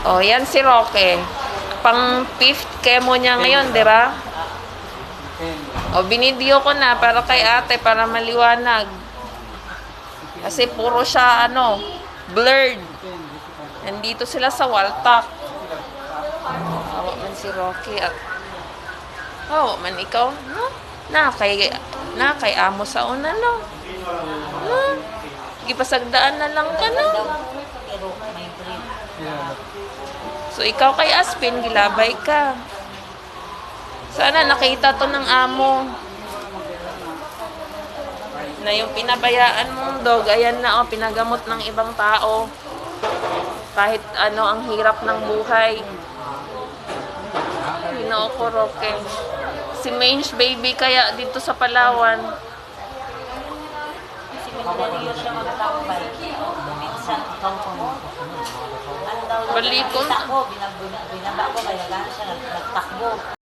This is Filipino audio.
Oh, yan si Roque. Pang fifth chemo niya ngayon, di ba? O, binidyo ko na para kay ate, para maliwanag. Kasi puro siya, blurred. Nandito sila sa Waltak. Awa man si Rocky. Awa man ikaw, no? Na kay amo sa una, no? No? Gipasagdaan na lang ka, no? So, ikaw kay Aspin, gilabay ka. Sana nakita to ng amo. Na yung pinabayaan mong dog, ayan na, pinagamot ng ibang tao. Kahit ang hirap ng buhay. Ginoo ko, Roque. Si Mange baby kaya dito sa Palawan. Kasi minadaliyo siya magtambay. Minsan, ikaw ko mo. Ano daw, Balikon. binaba ko, kaya gano'n siya nagtakbo.